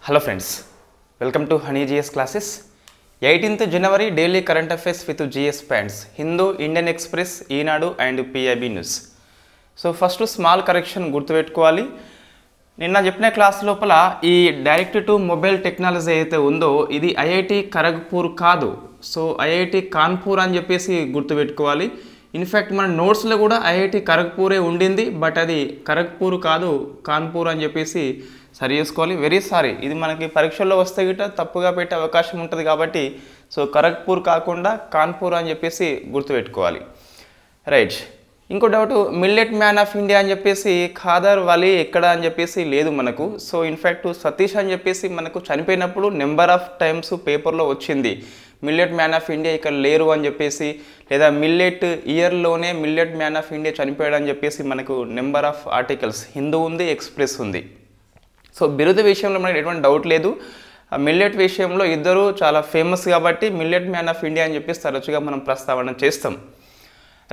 Hello friends, welcome to Honey GS classes. 18th January daily current affairs with GS Pants, Hindu, Indian Express, Eenadu and PIB News. So first small correction గుర్తుపెట్టుకోవాలి. నిన్న చెప్పిన class లోపల ఈ direct to mobile technology అయితే ఉందో ఇది IIT Kharagpur కాదు. So IIT Kanpur అని చెప్పేసి గుర్తుపెట్టుకోవాలి. ఇన్ఫ్యాక్ట్ మన నోట్స్లో కూడా ఐఐటి ఖరగ్పూరే ఉండింది, బట్ అది ఖరగ్పూర్ కాదు కాన్పూర్ అని చెప్పేసి సరి చేసుకోవాలి. వెరీ సారీ, ఇది మనకి పరీక్షల్లో వస్తే గిట్ట తప్పుగా పెట్టే అవకాశం ఉంటుంది కాబట్టి సో ఖరగ్పూర్ కాకుండా కాన్పూర్ అని చెప్పేసి గుర్తుపెట్టుకోవాలి. రైట్, ఇంకో doubt, millet man of India అని చెప్పేసి ఖాదర్ వలీ ఎక్కడ అని చెప్పేసి లేదు మనకు. సో ఇన్ఫ్యాక్ట్ సతీష్ అని చెప్పేసి మనకు చనిపోయినప్పుడు నెంబర్ ఆఫ్ టైమ్స్ పేపర్లో వచ్చింది మిల్లెట్ మ్యాన్ ఆఫ్ ఇండియా ఇక్కడ లేరు అని చెప్పేసి, లేదా మిల్లెట్ ఇయర్లోనే మిల్లెట్ మ్యాన్ ఆఫ్ ఇండియా చనిపోయాడు అని చెప్పేసి మనకు నెంబర్ ఆఫ్ ఆర్టికల్స్ హిందూ ఉంది, ఎక్స్ప్రెస్ ఉంది. సో బిరుదు విషయంలో మనకి ఎటువంటి డౌట్ లేదు. మిల్లెట్ విషయంలో ఇద్దరు చాలా ఫేమస్ కాబట్టి మిల్లెట్ మ్యాన్ ఆఫ్ ఇండియా అని చెప్పేసి తరచుగా మనం ప్రస్తావన చేస్తాం.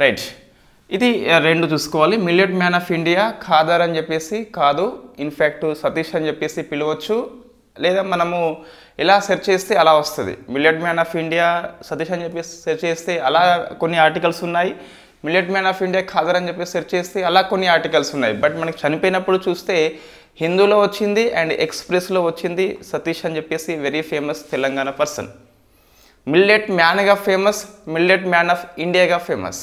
రైట్, ఇది రెండు చూసుకోవాలి. Millet man of India Khadar అని చెప్పేసి కాదు, ఇన్ఫ్యాక్ట్ సతీష్ అని చెప్పేసి పిలవచ్చు, లేదా మనము ఎలా సెర్చ్ చేస్తే అలా వస్తుంది. Millet man of India Satish అని చెప్పేసి సెర్చ్ చేస్తే అలా కొన్ని ఆర్టికల్స్ ఉన్నాయి, millet man of India Khadar అని చెప్పేసి సెర్చ్ చేస్తే అలా కొన్ని ఆర్టికల్స్ ఉన్నాయి. బట్ మనకి చనిపోయినప్పుడు చూస్తే హిందూలో వచ్చింది అండ్ ఎక్స్ప్రెస్లో వచ్చింది సతీష్ అని చెప్పేసి very famous Telangana person. Millet మ్యాన్గా ఫేమస్, మిల్లెట్ మ్యాన్ ఆఫ్ ఇండియాగా ఫేమస్.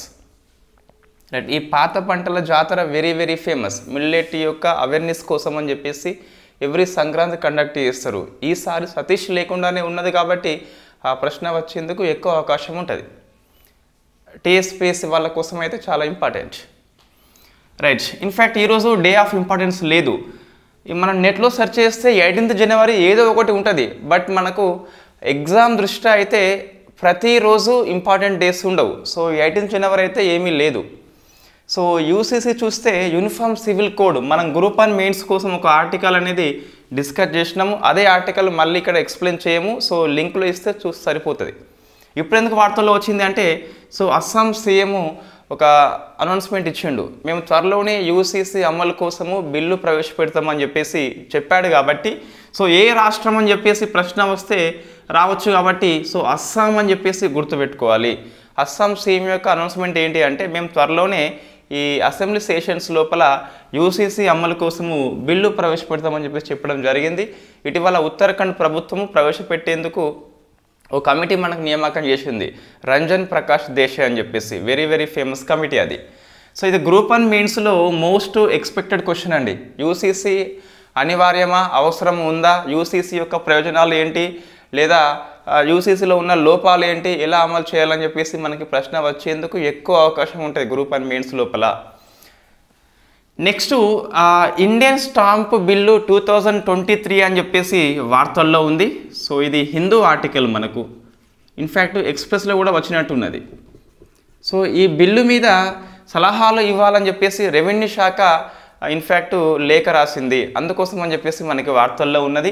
రైట్, ఈ పాత పంటల జాతర వెరీ వెరీ ఫేమస్. మిల్లెట్ యొక్క అవేర్నెస్ కోసం అని చెప్పేసి ఎవ్రీ సంక్రాంతి కండక్ట్ చేస్తారు. ఈసారి సతీష్ లేకుండానే ఉన్నది కాబట్టి ఆ ప్రశ్న వచ్చేందుకు ఎక్కువ అవకాశం ఉంటుంది. టీఎస్పీఎస్సీ వాళ్ళ కోసం అయితే చాలా ఇంపార్టెంట్. రైట్, ఇన్ఫ్యాక్ట్ ఈరోజు డే ఆఫ్ ఇంపార్టెన్స్ లేదు. మనం నెట్లో సెర్చ్ చేస్తే 18th జనవరి ఏదో ఒకటి ఉంటుంది, బట్ మనకు ఎగ్జామ్ దృష్ట్యా అయితే ప్రతిరోజు ఇంపార్టెంట్ డేస్ ఉండవు. సో 18th జనవరి అయితే ఏమీ లేదు. సో యూసీసీ చూస్తే యూనిఫామ్ సివిల్ కోడ్, మనం గ్రూప్ 1 మెయిన్స్ కోసం ఒక ఆర్టికల్ అనేది డిస్కస్ చేసినాము. అదే ఆర్టికల్ మళ్ళీ ఇక్కడ ఎక్స్ప్లెయిన్ చేయము, సో లింక్లో ఇస్తే చూసి సరిపోతుంది. ఇప్పుడు ఎందుకు వార్తల్లో వచ్చింది అంటే, సో అస్సాం సీఎం ఒక అనౌన్స్మెంట్ ఇచ్చిండు, మేము త్వరలోనే యూసీసీ అమలు కోసము బిల్లు ప్రవేశపెడతామని చెప్పేసి చెప్పాడు. కాబట్టి సో ఏ రాష్ట్రం అని చెప్పేసి ప్రశ్న వస్తే రావచ్చు కాబట్టి సో అస్సాం అని చెప్పేసి గుర్తుపెట్టుకోవాలి. అస్సాం సీఎం యొక్క అనౌన్స్మెంట్ ఏంటి అంటే, మేము త్వరలోనే ఈ అసెంబ్లీ సెషన్స్ లోపల యూసీసీ అమలు కోసము బిల్లు ప్రవేశపెడతామని చెప్పేసి చెప్పడం జరిగింది. ఇటీవల ఉత్తరాఖండ్ ప్రభుత్వము ప్రవేశపెట్టేందుకు ఓ కమిటీ మనకు నియామకం చేసింది, రంజన్ ప్రకాష్ దేశాయ్ అని చెప్పేసి వెరీ వెరీ ఫేమస్ కమిటీ అది. సో ఇది గ్రూప్ 1 మెయిన్స్లో మోస్ట్ ఎక్స్పెక్టెడ్ క్వశ్చన్ అండి. యూసీసీ అనివార్యమా, అవసరం ఉందా, యూసీసీ యొక్క ప్రయోజనాలు ఏంటి, లేదా యూసీసీలో ఉన్న లోపాలు ఏంటి, ఎలా అమలు చేయాలని చెప్పేసి మనకి ప్రశ్న వచ్చేందుకు ఎక్కువ అవకాశం ఉంటుంది గ్రూప్ 1 మెయిన్స్ లోపల. నెక్స్ట్ ఇండియన్ స్టాంప్ బిల్లు 2023 అని చెప్పేసి వార్తల్లో ఉంది. సో ఇది హిందూ ఆర్టికల్ మనకు, ఇన్ఫ్యాక్ట్ ఎక్స్ప్రెస్లో కూడా వచ్చినట్టున్నది. సో ఈ బిల్లు మీద సలహాలు ఇవ్వాలని చెప్పేసి రెవెన్యూ శాఖ ఇన్ఫ్యాక్ట్ లేఖ రాసింది, అందుకోసం అని చెప్పేసి మనకి వార్తల్లో ఉన్నది.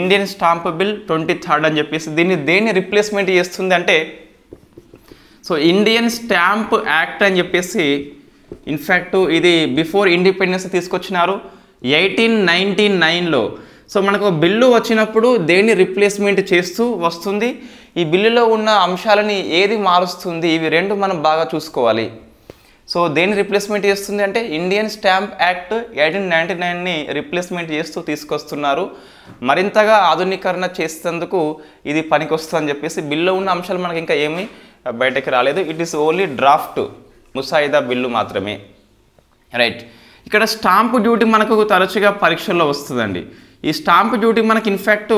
ఇండియన్ స్టాంప్ బిల్ 23rd అని చెప్పేసి దేన్ని రిప్లేస్మెంట్ చేస్తుంది అంటే, సో ఇండియన్ స్టాంప్ యాక్ట్ అని చెప్పేసి ఇన్ఫ్యాక్ట్ ఇది బిఫోర్ ఇండిపెండెన్స్ తీసుకొచ్చినారు 1899లో. సో మనకు బిల్లు వచ్చినప్పుడు దేన్ని రిప్లేస్మెంట్ చేస్తూ వస్తుంది, ఈ బిల్లులో ఉన్న అంశాలని ఏది మారుస్తుంది, ఇవి రెండు మనం బాగా చూసుకోవాలి. సో దేన్ని రిప్లేస్మెంట్ చేస్తుంది అంటే ఇండియన్ స్టాంప్ యాక్ట్ 1899ని రిప్లేస్మెంట్ చేస్తూ తీసుకొస్తున్నారు. మరింతగా ఆధునీకరణ చేసేందుకు ఇది పనికొస్తుందని చెప్పేసి బిల్లులో ఉన్న అంశాలు మనకి ఇంకా ఏమీ బయటకి రాలేదు. ఇట్ ఈస్ ఓన్లీ డ్రాఫ్ట్ ముసాయిదా బిల్లు మాత్రమే. రైట్, ఇక్కడ స్టాంప్ డ్యూటీ మనకు తరచుగా పరీక్షల్లో వస్తుందండి. ఈ స్టాంప్ డ్యూటీ మనకి ఇన్ఫ్యాక్ట్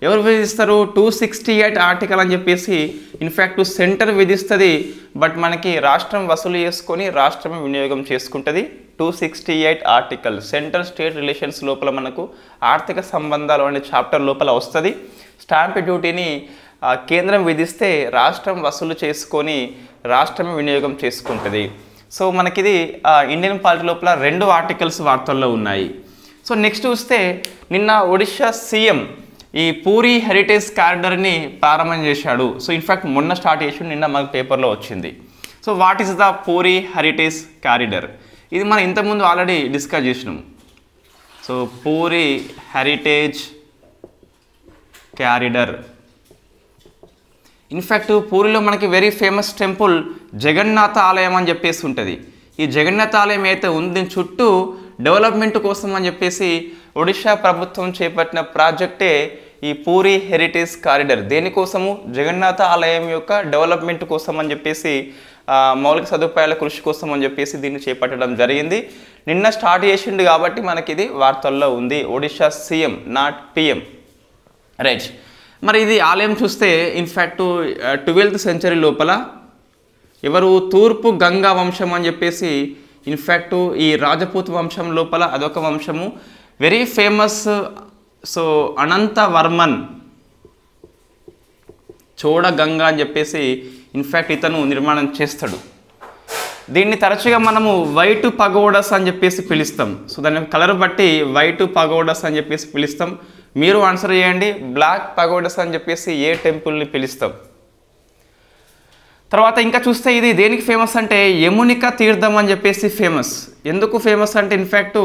ఎవరు విధిస్తారు, 268 ఆర్టికల్ అని చెప్పేసి ఇన్ఫ్యాక్ట్ సెంటర్ విధిస్తుంది, బట్ మనకి రాష్ట్రం వసూలు చేసుకొని రాష్ట్రమే వినియోగం చేసుకుంటుంది. 268 ఆర్టికల్ సెంట్రల్ స్టేట్ రిలేషన్స్ లోపల మనకు ఆర్థిక సంబంధాలు అనే చాప్టర్ లోపల వస్తుంది. స్టాంప్ డ్యూటీని కేంద్రం విధిస్తే రాష్ట్రం వసూలు చేసుకొని రాష్ట్రమే వినియోగం చేసుకుంటుంది. సో మనకిది ఇండియన్ పాలిటీ లోపల 2 ఆర్టికల్స్ వార్తల్లో ఉన్నాయి. సో నెక్స్ట్ చూస్తే నిన్న ఒడిషా సీఎం ఈ పూరి హెరిటేజ్ కారిడార్ని ప్రారంభం చేశాడు. సో ఇన్ఫ్యాక్ట్ మొన్న స్టార్ట్ చేసి నిన్న మనకు పేపర్లో వచ్చింది. So what is the Puri heritage corridor, ఇది మనం ఇంతకుముందు ఆల్రెడీ డిస్కస్ చేసినాం. So Puri heritage corridor. In fact పూరిలో మనకి వెరీ ఫేమస్ టెంపుల్ జగన్నాథ ఆలయం అని చెప్పేసి ఉంటుంది. ఈ జగన్నాథ ఆలయం అయితే ఉంది, దీని చుట్టూ డెవలప్మెంట్ కోసం అని చెప్పేసి ఒడిషా ప్రభుత్వం చేపట్టిన ప్రాజెక్టే ఈ పూరి హెరిటేజ్ కారిడార్. దేనికోసము? జగన్నాథ ఆలయం యొక్క డెవలప్మెంట్ కోసం అని చెప్పేసి, మౌలిక సదుపాయాల కృషి కోసం అని చెప్పేసి దీన్ని చేపట్టడం జరిగింది. నిన్న స్టార్ట్ చేసిండు కాబట్టి మనకి ఇది వార్తల్లో ఉంది. Odisha CM, not PM, right. మరి ఇది ఆలయం చూస్తే ఇన్ఫ్యాక్ట్ 12th సెంచరీ లోపల ఎవరు తూర్పు గంగా వంశం అని చెప్పేసి, ఇన్ఫ్యాక్ట్ ఈ రాజపూత్ వంశం లోపల అదొక వంశము, very famous. So అనంతవర్మన్ Soda Ganga అని చెప్పేసి ఇన్ఫ్యాక్ట్ ఇతను నిర్మాణం చేస్తాడు. దీన్ని తరచుగా మనము వైట్ పగోడస్ అని చెప్పేసి పిలుస్తాం. సో దాని కలర్ బట్టి వైట్ పగోడస్ అని చెప్పేసి పిలుస్తాం. మీరు ఆన్సర్ చేయండి, బ్లాక్ పగోడస్ అని చెప్పేసి ఏ టెంపుల్ని పిలుస్తాం. తర్వాత ఇంకా చూస్తే ఇది దేనికి ఫేమస్ అంటే యమునిక తీర్థం అని చెప్పేసి ఫేమస్. ఎందుకు ఫేమస్ అంటే ఇన్ఫ్యాక్ట్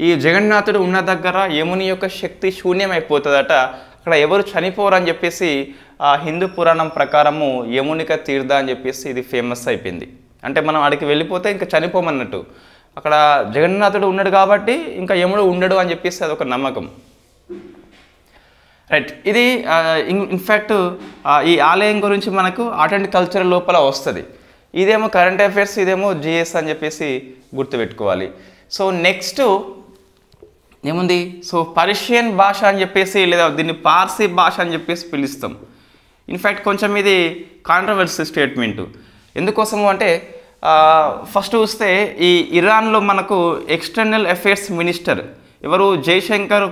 ఈ జగన్నాథుడు ఉన్న దగ్గర యముని యొక్క శక్తి శూన్యం అయిపోతుందట, అక్కడ ఎవరు చనిపోరు అని చెప్పేసి ఆ హిందూ పురాణం ప్రకారము యమునిక తీర్థ అని చెప్పేసి ఇది ఫేమస్ అయిపోయింది. అంటే మనం అక్కడికి వెళ్ళిపోతే ఇంకా చనిపోమన్నట్టు, అక్కడ జగన్నాథుడు ఉన్నాడు కాబట్టి ఇంకా యముడు ఉండడు అని చెప్పేసి అదొక నమ్మకం, రైట్. ఇది ఇన్ఫ్యాక్ట్ ఈ ఆలయం గురించి మనకు ఆర్ట్ అండ్ కల్చర్ లోపల వస్తుంది. ఇదేమో కరెంట్ అఫైర్స్, ఇదేమో జిఎస్ అని చెప్పేసి గుర్తుపెట్టుకోవాలి. సో నెక్స్ట్ ఏముంది? సో పర్షియన్ భాష అని చెప్పేసి, లేదా దీన్ని పార్సీ భాష అని చెప్పేసి పిలుస్తాం. ఇన్ఫ్యాక్ట్ కొంచెం ఇది కాంట్రవర్సీ స్టేట్మెంటు. ఎందుకోసము అంటే ఫస్ట్ చూస్తే ఈ ఇరాన్లో మనకు ఎక్స్టర్నల్ అఫైర్స్ మినిస్టర్ ఎవరు జయశంకర్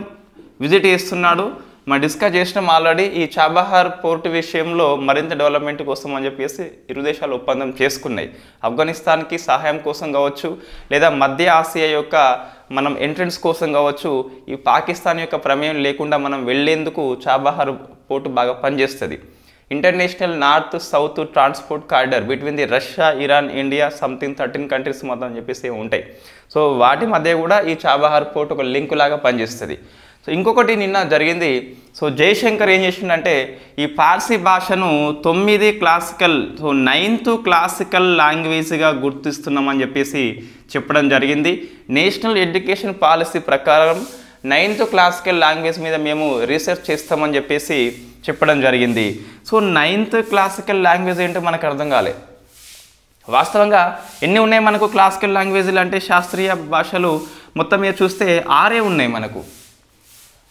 విజిట్ చేస్తున్నాడు. మనం డిస్కస్ చేసినాం ఆల్రెడీ. ఈ చాబహార్ పోర్టు విషయంలో మరింత డెవలప్మెంట్ కోసం అని చెప్పేసి ఇరు దేశాలు ఒప్పందం చేసుకున్నాయి. ఆఫ్ఘనిస్తాన్కి సహాయం కోసం కావచ్చు, లేదా మధ్య ఆసియా యొక్క మనం ఎంట్రన్స్ కోసం కావచ్చు, ఈ పాకిస్తాన్ యొక్క ప్రమేయం లేకుండా మనం వెళ్లేందుకు చాబహార్ పోర్టు బాగా పనిచేస్తుంది. International north south transport corridor between the Russia, Iran, India, something 13 countries మొత్తం అని చెప్పేసి ఉంటాయి. సో వాటి మధ్య కూడా ఈ చాబహార్ పోర్ట్ ఒక లింక్ లాగా పనిచేస్తుంది. సో ఇంకొకటి నిన్న జరిగింది. సో జయశంకర్ ఏం చేసిండంటే ఈ పార్సీ భాషను 9 క్లాసికల్, సో 9th క్లాసికల్ లాంగ్వేజ్గా గుర్తిస్తున్నామని చెప్పేసి చెప్పడం జరిగింది. నేషనల్ ఎడ్యుకేషన్ పాలసీ ప్రకారం 9th క్లాసికల్ లాంగ్వేజ్ మీద మేము రీసెర్చ్ చేస్తామని చెప్పేసి చెప్పడం జరిగింది. సో 9th క్లాసికల్ లాంగ్వేజ్ ఏంటో మనకు అర్థం కాలే. వాస్తవంగా ఎన్ని ఉన్నాయి మనకు క్లాసికల్ లాంగ్వేజ్లు అంటే, శాస్త్రీయ భాషలు మొత్తం మీద చూస్తే 6 ఉన్నాయి మనకు.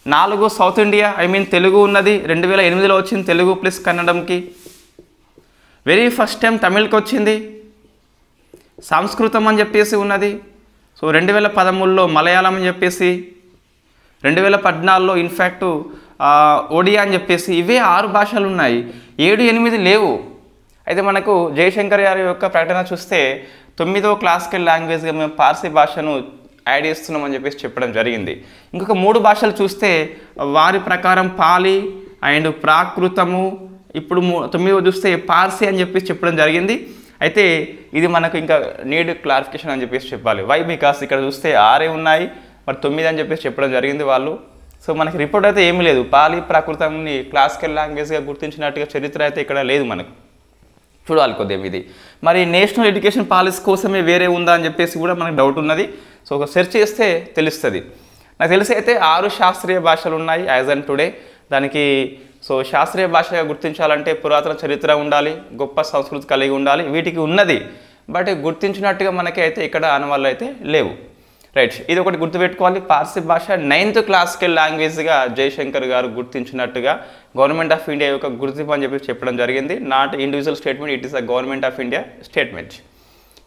4 సౌత్ ఇండియా, తెలుగు ఉన్నది 2008లో వచ్చింది, తెలుగు ప్లస్ కన్నడంకి. వెరీ ఫస్ట్ టైం తమిళ్కి వచ్చింది. సంస్కృతం అని చెప్పేసి ఉన్నది. సో 2013లో మలయాళం అని చెప్పేసి, 2014లో ఇన్ఫ్యాక్ట్ ఒడియా అని చెప్పేసి, ఇవే 6 భాషలు ఉన్నాయి. 7, 8 లేవు. అయితే మనకు జయశంకర్ గారి యొక్క ప్రకటన చూస్తే 9వ క్లాసికల్ లాంగ్వేజ్గా మేము పార్సీ భాషను యాడ్ చేస్తున్నామని చెప్పేసి చెప్పడం జరిగింది. ఇంకొక 3 భాషలు చూస్తే వారి ప్రకారం పాలి అండ్ ప్రాకృతము, ఇప్పుడు 9వ చూస్తే పార్సీ అని చెప్పేసి చెప్పడం జరిగింది. అయితే ఇది మనకు ఇంకా నీడ్ క్లారిఫికేషన్ అని చెప్పేసి చెప్పాలి. వై? బికాస్ ఇక్కడ చూస్తే 6 ఉన్నాయి, మరి 9 అని చెప్పేసి చెప్పడం జరిగింది వాళ్ళు. సో మనకి రిపోర్ట్ అయితే ఏమీ లేదు. పాలి ప్రాకృతంని క్లాసికల్ లాంగ్వేజ్గా గుర్తించినట్టుగా చరిత్ర అయితే ఇక్కడ లేదు మనకు. చూడాలి కొద్దిగా ఇది. మరి నేషనల్ ఎడ్యుకేషన్ పాలసీ కోసమే వేరే ఉందా అని చెప్పేసి కూడా మనకు డౌట్ ఉన్నది. సో ఒక సెర్చ్ చేస్తే తెలుస్తుంది. నాకు తెలిసి అయితే 6 శాస్త్రీయ భాషలు ఉన్నాయి యాజ్ అన్ టుడే. దానికి సో శాస్త్రీయ భాషగా గుర్తించాలంటే పురాతన చరిత్ర ఉండాలి, గొప్ప సంస్కృతి కలిగి ఉండాలి. వీటికి ఉన్నది, బట్ గుర్తించినట్టుగా మనకి అయితే ఇక్కడ ఆనవాళ్ళు అయితే లేవు, రైట్. ఇది ఒకటి గుర్తుపెట్టుకోవాలి. పార్సీ భాష 9th క్లాసికల్ లాంగ్వేజ్గా జయశంకర్ గారు గుర్తించినట్టుగా గవర్నమెంట్ ఆఫ్ ఇండియా యొక్క గుర్తింపు అని చెప్పి చెప్పడం జరిగింది. Not individual statement, it is a government of India statement.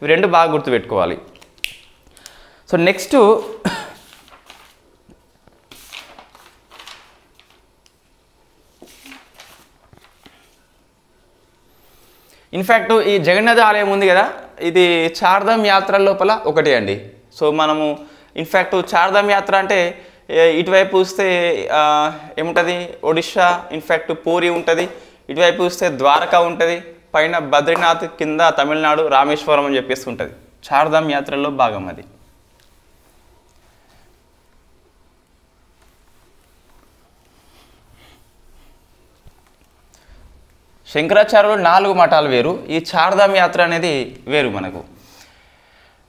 ఇవి 2 బాగా గుర్తుపెట్టుకోవాలి. సో నెక్స్ట్ ఇన్ఫ్యాక్ట్ ఈ జగన్నాథ ఆలయం ఉంది కదా, ఇది చార్ధామ్ యాత్ర లోపల ఒకటి అండి. సో మనము ఇన్ఫ్యాక్ట్ చార్ధామ్ యాత్ర అంటే ఇటువైపు చూస్తే ఏముంటుంది, ఒడిషా, ఇన్ఫ్యాక్ట్ పూరి ఉంటుంది. ఇటువైపు చూస్తే ద్వారకా ఉంటుంది, పైన బద్రీనాథ్, కింద తమిళనాడు రామేశ్వరం అని చెప్పేసి ఉంటుంది. చార్ధామ్ యాత్రలో భాగం అది. శంకరాచార్యులు 4 మఠాలు వేరు, ఈ చార్ధామ్ యాత్ర అనేది వేరు మనకు.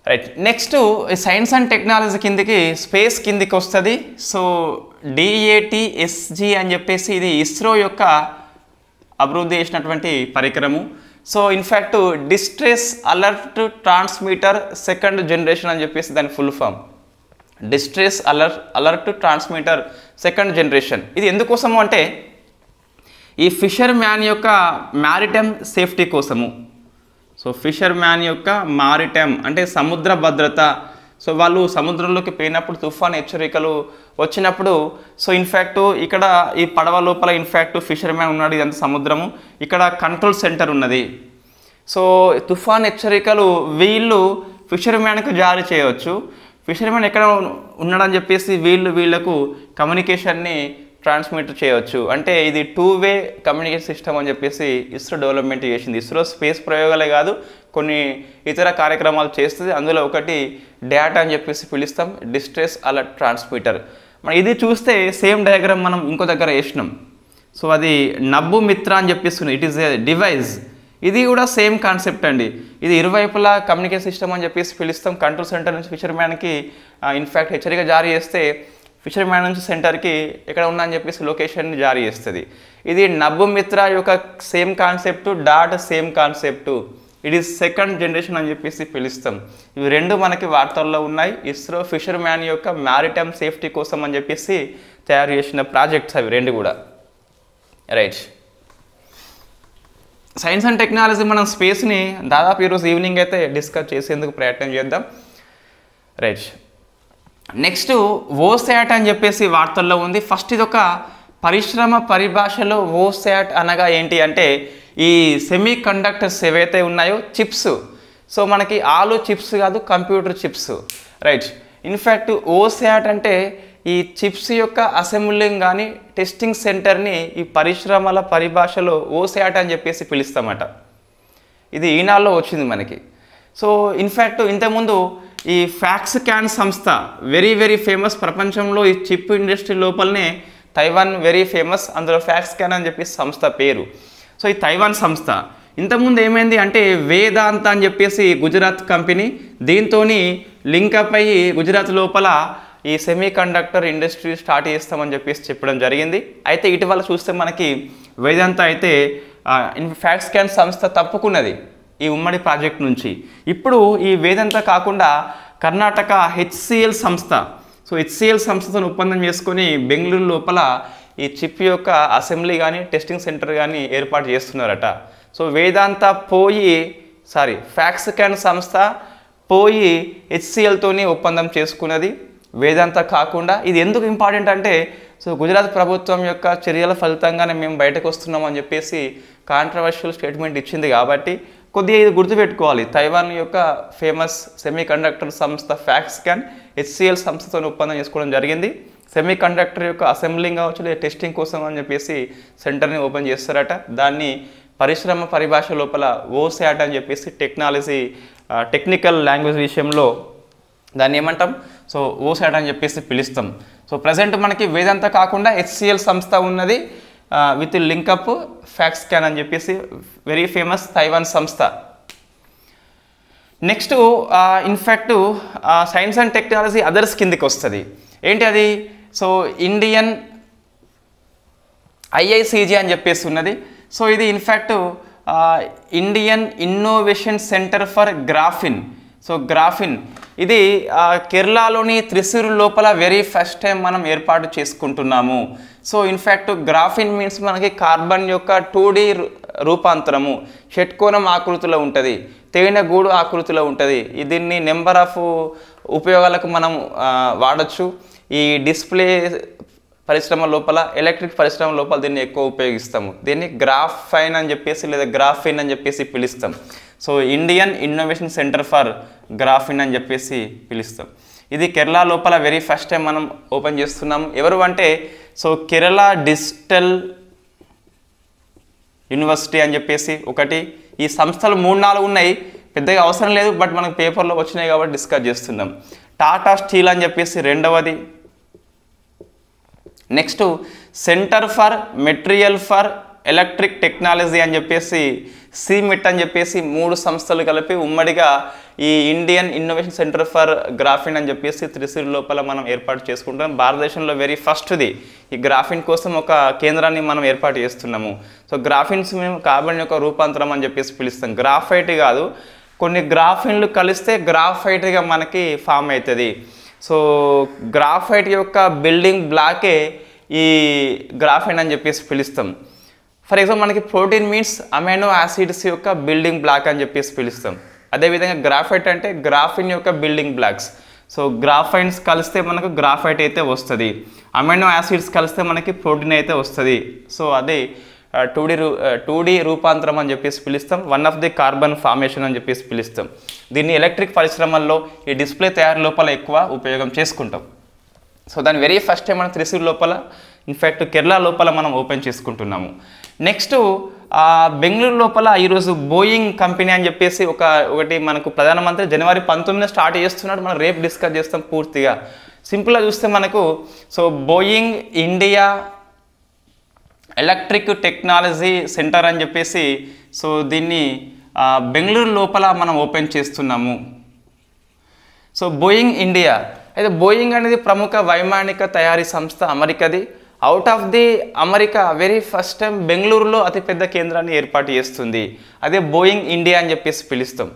Right, next science and technology కిందికి స్పేస్ కిందికి వస్తుంది. సో DATSG అని చెప్పేసి ఇది ఇస్రో యొక్క అభివృద్ధి చేసినటువంటి పరికరము. So in fact distress alert transmitter second generation అని చెప్పేసి దాని full form, distress alert transmitter second generation. ఇది ఎందుకోసము అంటే ఈ ఫిషర్ మ్యాన్ యొక్క మ్యారిటైమ్ సేఫ్టీ కోసము. సో ఫిషర్ మ్యాన్ యొక్క మారిటైమ్ అంటే సముద్ర భద్రత. సో వాళ్ళు సముద్రంలోకి పోయినప్పుడు తుఫాన్ హెచ్చరికలు వచ్చినప్పుడు, సో ఇన్ఫ్యాక్ట్ ఇక్కడ ఈ పడవ లోపల ఇన్ఫ్యాక్ట్ ఫిషర్ మ్యాన్ ఉన్నాడు, ఇదంతా సముద్రము, ఇక్కడ కంట్రోల్ సెంటర్ ఉన్నది. సో తుఫాన్ హెచ్చరికలు వీళ్ళు ఫిషర్ మ్యాన్కు జారీ చేయవచ్చు. ఫిషర్ మ్యాన్ ఎక్కడ ఉన్నాడని చెప్పేసి వీళ్ళకు కమ్యూనికేషన్ని ట్రాన్స్మిట్ చేయవచ్చు. అంటే ఇది 2-వే కమ్యూనికేషన్ సిస్టమ్ అని చెప్పేసి ఇస్రో డెవలప్మెంట్ చేసింది. ఇస్రో స్పేస్ ప్రయోగాలే కాదు, కొన్ని ఇతర కార్యక్రమాలు చేస్తుంది. అందులో ఒకటి డేటా అని చెప్పేసి పిలుస్తాం, డిస్ట్రెస్ అలర్ట్ ట్రాన్స్మిటర్. మనం ఇది చూస్తే సేమ్ డయాగ్రామ్ మనం ఇంకో దగ్గర వేసినాం. సో అది నబ్బు మిత్ర అని చెప్పేస్తుంది, ఇట్ ఈస్ ఏ డివైస్. ఇది కూడా సేమ్ కాన్సెప్ట్ అండి. ఇది ఇరువైపులా కమ్యూనికేషన్ సిస్టమ్ అని చెప్పేసి పిలుస్తాం. కంట్రోల్ సెంటర్ నుంచి ఫిషర్ మ్యాన్కి ఇన్ఫ్యాక్ట్ హెచ్చరిక జారీ చేస్తే ఫిషర్ మ్యాన్ నుంచి సెంటర్కి ఎక్కడ ఉన్నా అని చెప్పేసి లొకేషన్ని జారీ చేస్తుంది. ఇది నబ్బు మిత్ర యొక్క same concept, dot same concept. It is second generation అని చెప్పేసి పిలుస్తాం. ఇవి రెండు మనకి వార్తల్లో ఉన్నాయి. ఇస్రో ఫిషర్ మ్యాన్ యొక్క మ్యారిటైమ్ సేఫ్టీ కోసం అని చెప్పేసి తయారు చేసిన ప్రాజెక్ట్స్ అవి రెండు కూడా. రైట్, సైన్స్ అండ్ టెక్నాలజీ మనం స్పేస్ని దాదాపు ఈరోజు ఈవినింగ్ అయితే డిస్కస్ చేసేందుకు ప్రయత్నం చేద్దాం. రైట్, నెక్స్ట్ ఓశాట్ అని చెప్పేసి వార్తల్లో ఉంది. ఫస్ట్ ఇది ఒక పరిశ్రమ పరిభాషలో ఓశాట్ అనగా ఏంటి అంటే ఈ సెమీ కండక్టర్స్ ఏవైతే ఉన్నాయో చిప్స్. సో మనకి ఆలు చిప్స్ కాదు, కంప్యూటర్ చిప్స్. రైట్, ఇన్ఫ్యాక్ట్ ఓశాట్ అంటే ఈ చిప్స్ యొక్క అసెంబ్లింగ్ కానీ టెస్టింగ్ సెంటర్ని ఈ పరిశ్రమల పరిభాషలో ఓశాట్ అని చెప్పేసి పిలుస్తామట. ఇది ఈనాడులో వచ్చింది మనకి. సో ఇన్ఫ్యాక్ట్ ఇంతకుముందు ఈ ఫ్యాక్స్కాన్ సంస్థ వెరీ ఫేమస్ ప్రపంచంలో. ఈ చిప్ ఇండస్ట్రీ లోపలనే తైవాన్ వెరీ ఫేమస్, అందులో ఫ్యాక్స్కాన్ అని చెప్పేసి సంస్థ పేరు. సో ఈ తైవాన్ సంస్థ ఇంతకుముందు ఏమైంది అంటే వేదాంత అని చెప్పేసి గుజరాత్ కంపెనీ, దీంతో లింకప్ అయ్యి గుజరాత్ లోపల ఈ సెమీ కండక్టర్ ఇండస్ట్రీ స్టార్ట్ చేస్తామని చెప్పేసి చెప్పడం జరిగింది. అయితే ఇటీవల చూస్తే మనకి వేదాంత అయితే ఫ్యాక్స్కాన్ సంస్థ తప్పుకున్నది ఈ ఉమ్మడి ప్రాజెక్ట్ నుంచి. ఇప్పుడు ఈ వేదాంత కాకుండా కర్ణాటక HCL సంస్థ, సో HCL సంస్థతో ఒప్పందం చేసుకొని బెంగళూరు లోపల ఈ చిప్ యొక్క అసెంబ్లీ కానీ టెస్టింగ్ సెంటర్ కానీ ఏర్పాటు చేస్తున్నారట. సో వేదాంత ఫ్యాక్స్కాన్ సంస్థ పోయి HCLతోని ఒప్పందం చేసుకున్నది, వేదాంత కాకుండా. ఇది ఎందుకు ఇంపార్టెంట్ అంటే సో గుజరాత్ ప్రభుత్వం యొక్క చర్యల ఫలితంగానే మేము బయటకు వస్తున్నాం అని చెప్పేసి కాంట్రవర్షియల్ స్టేట్మెంట్ ఇచ్చింది. కాబట్టి కొద్దిగా ఇది గుర్తుపెట్టుకోవాలి. తైవాన్ యొక్క ఫేమస్ సెమీ కండక్టర్ సంస్థ ఫ్యాక్స్కాన్ HCL సంస్థతో ఒప్పందం చేసుకోవడం జరిగింది. సెమీ కండక్టర్ యొక్క అసెంబ్లింగ్ కావచ్చు లేదా టెస్టింగ్ కోసం అని చెప్పేసి సెంటర్ని ఓపెన్ చేస్తారట. దాన్ని పరిశ్రమ పరిభాష లోపల ఓశాట్ అని చెప్పేసి టెక్నికల్ లాంగ్వేజ్ విషయంలో దాన్ని ఏమంటాం, సో ఓశాట్ అని చెప్పేసి పిలుస్తాం. సో ప్రజెంట్ మనకి వేదాంత కాకుండా HCL సంస్థ ఉన్నది విత్ లింకప్ ఫ్యాక్స్కాన్ అని చెప్పేసి వెరీ ఫేమస్ తైవాన్ సంస్థ. Next in fact science and technology others కిందికి వస్తుంది. ఏంటి అది, సో ఇండియన్ IICG అని చెప్పేసి ఉన్నది. సో ఇది in fact Indian innovation centre for graphene. So graphene ఇది కేరళలోని త్రిశూర్ లోపల వెరీ ఫస్ట్ టైం మనం ఏర్పాటు చేసుకుంటున్నాము. సో ఇన్ఫ్యాక్ట్ గ్రాఫిన్ మీన్స్ మనకి కార్బన్ యొక్క 2D రూపాంతరము, షట్కోణం ఆకృతిలో ఉంటుంది, తేనెగూడు ఆకృతిలో ఉంటుంది. దీన్ని నెంబర్ ఆఫ్ ఉపయోగాలకు మనం వాడచ్చు. ఈ డిస్ప్లే పరిశ్రమ లోపల, ఎలక్ట్రిక్ పరిశ్రమ లోపల దీన్ని ఎక్కువ ఉపయోగిస్తాము. దీన్ని గ్రాఫైన్ అని చెప్పేసి లేదా గ్రాఫిన్ అని చెప్పేసి పిలుస్తాం. So Indian innovation centre for graphene అని చెప్పేసి పిలుస్తాం. ఇది కేరళ లోపల వెరీ ఫస్ట్ టైం మనం ఓపెన్ చేస్తున్నాం. ఎవరు అంటే సో కేరళ డిజిటల్ యూనివర్సిటీ అని చెప్పేసి ఒకటి. ఈ సంస్థలు 3-4 ఉన్నాయి, పెద్దగా అవసరం లేదు, బట్ మనకు పేపర్లో వచ్చినాయి కాబట్టి డిస్కస్ చేస్తున్నాం. టాటా స్టీల్ అని చెప్పేసి రెండవది. Next centre for material for electric technology అని చెప్పేసి, సిమిట్ అని చెప్పేసి 3 సంస్థలు కలిపి ఉమ్మడిగా ఈ Indian innovation centre for graphene అని చెప్పేసి త్రిశూర్ లోపల మనం ఏర్పాటు చేసుకుంటాం. భారతదేశంలో వెరీ ఫస్ట్ది ఈ గ్రాఫిన్ కోసం ఒక కేంద్రాన్ని మనం ఏర్పాటు చేస్తున్నాము. సో గ్రాఫిన్స్ మేము కార్బన్ యొక్క రూపాంతరం అని చెప్పేసి పిలుస్తాం. గ్రాఫైట్ కాదు, కొన్ని గ్రాఫిన్లు కలిస్తే గ్రాఫైట్గా మనకి ఫామ్ అవుతుంది. సో గ్రాఫైట్ యొక్క బిల్డింగ్ బ్లాకే ఈ గ్రాఫైన్ అని చెప్పేసి పిలుస్తాం. ఫర్ ఎగ్జాంపుల్ మనకి ప్రోటీన్ మీన్స్ అమైనో యాసిడ్స్ యొక్క బిల్డింగ్ బ్లాక్ అని చెప్పేసి పిలుస్తాం. అదేవిధంగా గ్రాఫైట్ అంటే గ్రాఫిన్ యొక్క బిల్డింగ్ బ్లాక్స్. సో గ్రాఫైన్స్ కలిస్తే మనకు గ్రాఫైట్ అయితే వస్తుంది, అమైనో యాసిడ్స్ కలిస్తే మనకి ప్రోటీన్ అయితే వస్తుంది. సో అదే 2D రూపాంతరం అని చెప్పేసి పిలుస్తాం. One of the carbon formation అని చెప్పేసి పిలుస్తాం. దీన్ని ఎలక్ట్రిక్ పరిశ్రమల్లో ఈ డిస్ప్లే తయారు లోపల ఎక్కువ ఉపయోగం చేసుకుంటాం. సో దాని వెరీ ఫస్ట్ టైం మనం త్రిశూర్ లోపల, ఇన్ఫ్యాక్ట్ కేరళ లోపల మనం ఓపెన్ చేసుకుంటున్నాము. నెక్స్ట్ బెంగళూరు లోపల ఈరోజు బోయింగ్ కంపెనీ అని చెప్పేసి ఒకటి మనకు ప్రధానమంత్రి జనవరి 19 స్టార్ట్ చేస్తున్నాడు. మనం రేపు డిస్కస్ చేస్తాం పూర్తిగా. సింపుల్గా చూస్తే మనకు so Boeing India electric technology centre అని చెప్పేసి సో దీన్ని బెంగళూరు లోపల మనం ఓపెన్ చేస్తున్నాము. సో బోయింగ్ ఇండియా అయితే బోయింగ్ అనేది ప్రముఖ వైమానిక తయారీ సంస్థ అమెరికాది. Out of the America very first time బెంగళూరులో అతిపెద్ద కేంద్రాన్ని ఏర్పాటు చేస్తుంది. అదే బోయింగ్ ఇండియా అని చెప్పేసి పిలుస్తాం.